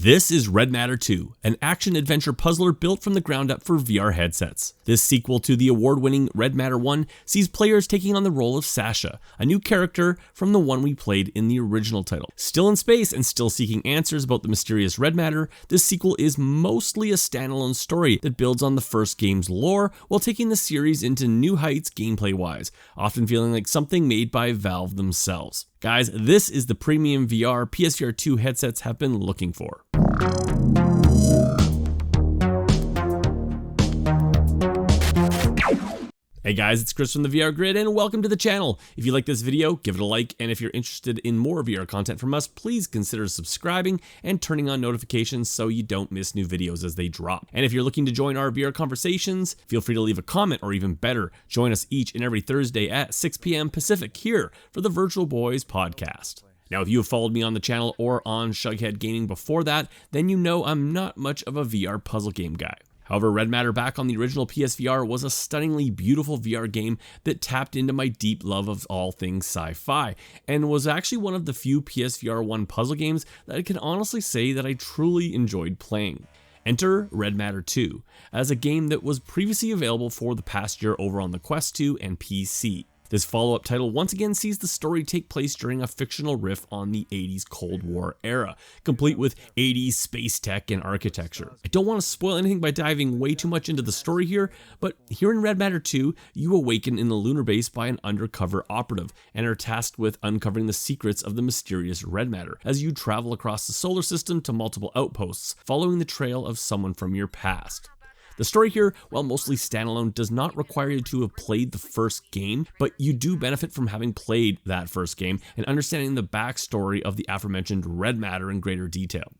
This is Red Matter 2, an action-adventure puzzler built from the ground up for VR headsets. This sequel to the award-winning Red Matter 1 sees players taking on the role of Sasha, a new character from the one we played in the original title. Still in space and still seeking answers about the mysterious Red Matter, this sequel is mostly a standalone story that builds on the first game's lore while taking the series into new heights gameplay-wise, often feeling like something made by Valve themselves. Guys, this is the premium VR PSVR 2 headsets have been looking for. Hey guys, it's Chris from the VR Grid and welcome to the channel. If you like this video, give it a like, and if you're interested in more VR content from us, please consider subscribing and turning on notifications so you don't miss new videos as they drop. And if you're looking to join our VR conversations, feel free to leave a comment, or even better, join us each and every Thursday at 6 p.m. Pacific here for the Virtual Boys podcast. Now, if you have followed me on the channel or on Shughead Gaming before that, then you know I'm not much of a VR puzzle game guy. However, Red Matter back on the original PSVR was a stunningly beautiful VR game that tapped into my deep love of all things sci-fi, and was actually one of the few PSVR 1 puzzle games that I can honestly say that I truly enjoyed playing. Enter Red Matter 2, as a game that was previously available for the past year over on the Quest 2 and PC. This follow-up title once again sees the story take place during a fictional riff on the 80s Cold War era, complete with 80s space tech and architecture. I don't want to spoil anything by diving way too much into the story here, but here in Red Matter 2, you awaken in the lunar base by an undercover operative and are tasked with uncovering the secrets of the mysterious Red Matter as you travel across the solar system to multiple outposts, following the trail of someone from your past. The story here, while mostly standalone, does not require you to have played the first game, but you do benefit from having played that first game and understanding the backstory of the aforementioned Red Matter in greater detail.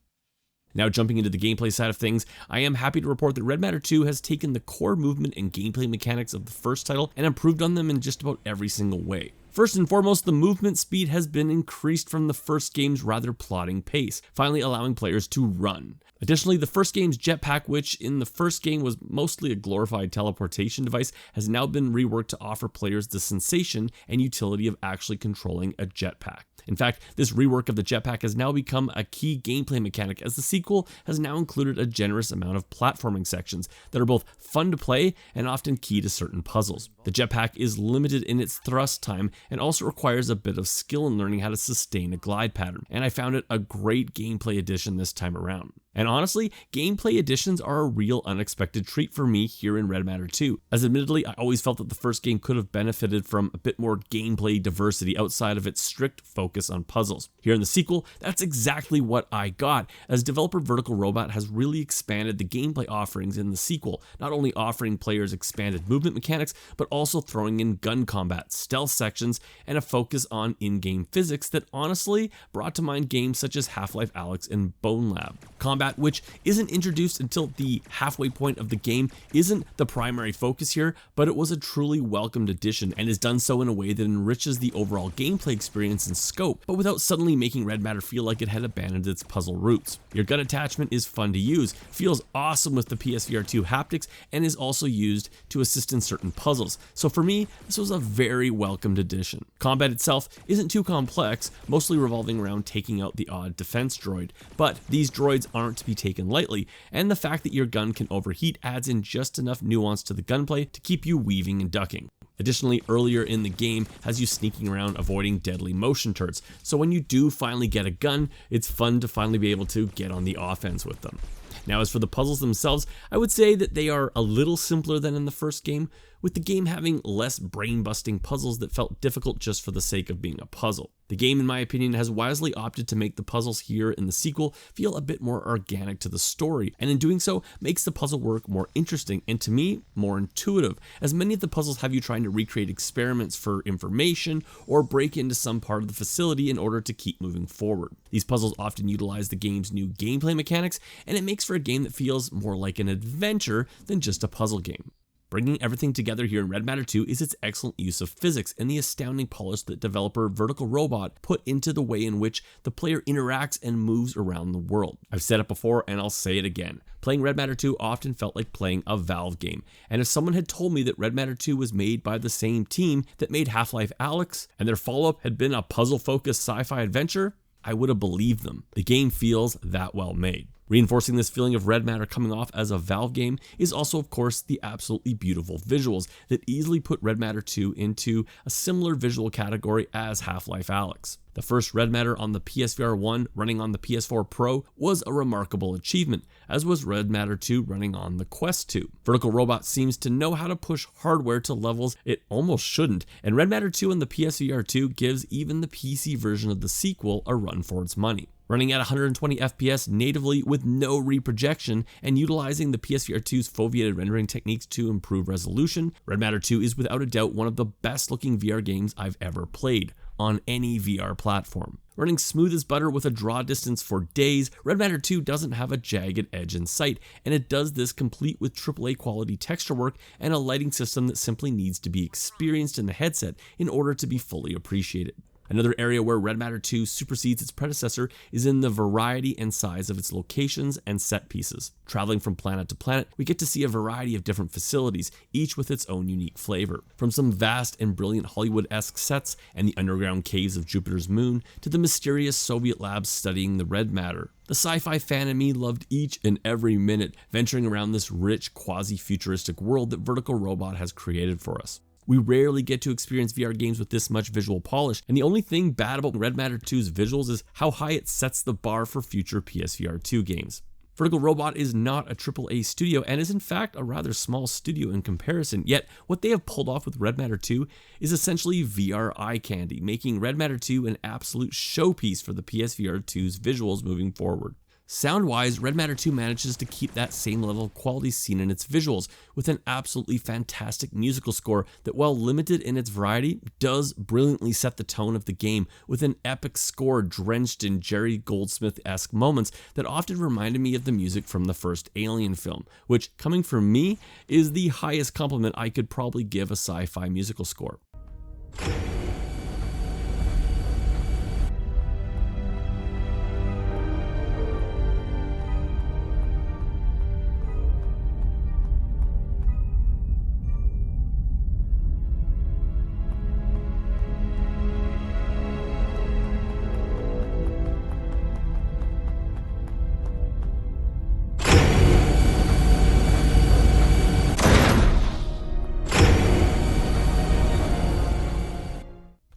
Now, jumping into the gameplay side of things, I am happy to report that Red Matter 2 has taken the core movement and gameplay mechanics of the first title and improved on them in just about every single way. First and foremost, the movement speed has been increased from the first game's rather plodding pace, finally allowing players to run. Additionally, the first game's jetpack, which in the first game was mostly a glorified teleportation device, has now been reworked to offer players the sensation and utility of actually controlling a jetpack. In fact, this rework of the jetpack has now become a key gameplay mechanic, as the sequel has now included a generous amount of platforming sections that are both fun to play and often key to certain puzzles. The jetpack is limited in its thrust time and also requires a bit of skill in learning how to sustain a glide pattern, and I found it a great gameplay addition this time around. And honestly, gameplay additions are a real unexpected treat for me here in Red Matter 2, as admittedly I always felt that the first game could have benefited from a bit more gameplay diversity outside of its strict focus on puzzles. Here in the sequel, that's exactly what I got, as developer Vertical Robot has really expanded the gameplay offerings in the sequel, not only offering players expanded movement mechanics, but also throwing in gun combat, stealth sections, and a focus on in-game physics that honestly brought to mind games such as Half-Life Alyx and Bone Lab. Combat, which isn't introduced until the halfway point of the game, isn't the primary focus here, but it was a truly welcomed addition and is done so in a way that enriches the overall gameplay experience and scope, but without suddenly making Red Matter feel like it had abandoned its puzzle roots. Your gun attachment is fun to use, feels awesome with the PSVR 2 haptics, and is also used to assist in certain puzzles. So for me, this was a very welcomed addition. Combat itself isn't too complex, mostly revolving around taking out the odd defense droid, but these droids aren't to be taken lightly, and the fact that your gun can overheat adds in just enough nuance to the gunplay to keep you weaving and ducking. Additionally, earlier in the game has you sneaking around avoiding deadly motion turrets, so when you do finally get a gun, it's fun to finally be able to get on the offense with them. Now, as for the puzzles themselves, I would say that they are a little simpler than in the first game, with the game having less brain-busting puzzles that felt difficult just for the sake of being a puzzle. The game, in my opinion, has wisely opted to make the puzzles here in the sequel feel a bit more organic to the story, and in doing so, makes the puzzle work more interesting and, to me, more intuitive, as many of the puzzles have you trying to recreate experiments for information or break into some part of the facility in order to keep moving forward. These puzzles often utilize the game's new gameplay mechanics, and it makes for a game that feels more like an adventure than just a puzzle game. Bringing everything together here in Red Matter 2 is its excellent use of physics and the astounding polish that developer Vertical Robot put into the way in which the player interacts and moves around the world. I've said it before and I'll say it again. Playing Red Matter 2 often felt like playing a Valve game, and if someone had told me that Red Matter 2 was made by the same team that made Half-Life Alyx and their follow-up had been a puzzle-focused sci-fi adventure, I would have believed them. The game feels that well made. Reinforcing this feeling of red matter coming off as a Valve game is also, of course, the absolutely beautiful visuals that easily put Red Matter 2 into a similar visual category as Half-Life Alyx. The first Red Matter on the PSVR 1 running on the PS4 Pro was a remarkable achievement, as was Red Matter 2 running on the Quest 2. Vertical Robot seems to know how to push hardware to levels it almost shouldn't, and Red Matter 2 on the PSVR 2 gives even the PC version of the sequel a run for its money. Running at 120 FPS natively with no reprojection and utilizing the PSVR 2's foveated rendering techniques to improve resolution, Red Matter 2 is without a doubt one of the best looking VR games I've ever played on any VR platform. Running smooth as butter with a draw distance for days, Red Matter 2 doesn't have a jagged edge in sight, and it does this complete with AAA quality texture work and a lighting system that simply needs to be experienced in the headset in order to be fully appreciated. Another area where Red Matter 2 supersedes its predecessor is in the variety and size of its locations and set pieces. Traveling from planet to planet, we get to see a variety of different facilities, each with its own unique flavor. From some vast and brilliant Hollywood-esque sets and the underground caves of Jupiter's moon, to the mysterious Soviet labs studying the red matter. The sci-fi fan in me loved each and every minute venturing around this rich, quasi-futuristic world that Vertical Robot has created for us. We rarely get to experience VR games with this much visual polish, and the only thing bad about Red Matter 2's visuals is how high it sets the bar for future PSVR 2 games. Vertical Robot is not a AAA studio and is in fact a rather small studio in comparison, yet what they have pulled off with Red Matter 2 is essentially VR eye candy, making Red Matter 2 an absolute showpiece for the PSVR 2's visuals moving forward. Sound-wise, Red Matter 2 manages to keep that same level of quality seen in its visuals, with an absolutely fantastic musical score that, while limited in its variety, does brilliantly set the tone of the game, with an epic score drenched in Jerry Goldsmith-esque moments that often reminded me of the music from the first Alien film, which, coming from me, is the highest compliment I could probably give a sci-fi musical score.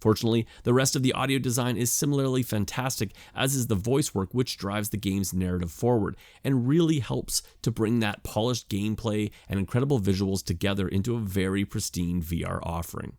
Fortunately, the rest of the audio design is similarly fantastic, as is the voice work, which drives the game's narrative forward and really helps to bring that polished gameplay and incredible visuals together into a very pristine VR offering.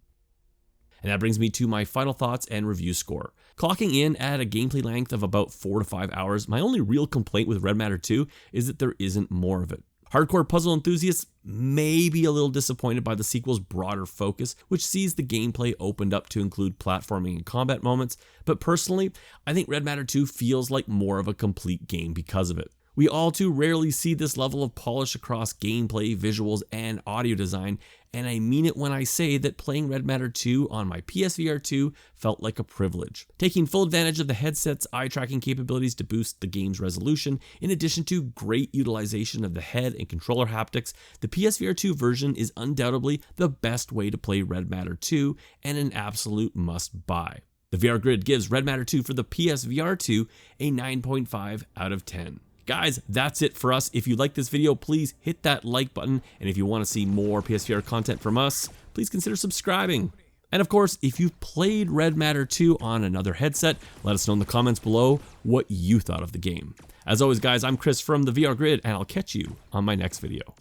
And that brings me to my final thoughts and review score. Clocking in at a gameplay length of about 4 to 5 hours, my only real complaint with Red Matter 2 is that there isn't more of it. Hardcore puzzle enthusiasts may be a little disappointed by the sequel's broader focus, which sees the gameplay opened up to include platforming and combat moments, but personally, I think Red Matter 2 feels like more of a complete game because of it. We all too rarely see this level of polish across gameplay, visuals, and audio design, and I mean it when I say that playing Red Matter 2 on my PSVR 2 felt like a privilege. Taking full advantage of the headset's eye tracking capabilities to boost the game's resolution, in addition to great utilization of the head and controller haptics, the PSVR 2 version is undoubtedly the best way to play Red Matter 2 and an absolute must-buy. The VR Grid gives Red Matter 2 for the PSVR 2 a 9.5 out of 10. Guys, that's it for us. If you like this video, please hit that like button. And if you want to see more PSVR content from us, please consider subscribing. And of course, if you've played Red Matter 2 on another headset, let us know in the comments below what you thought of the game. As always, guys, I'm Chris from the VR Grid, and I'll catch you on my next video.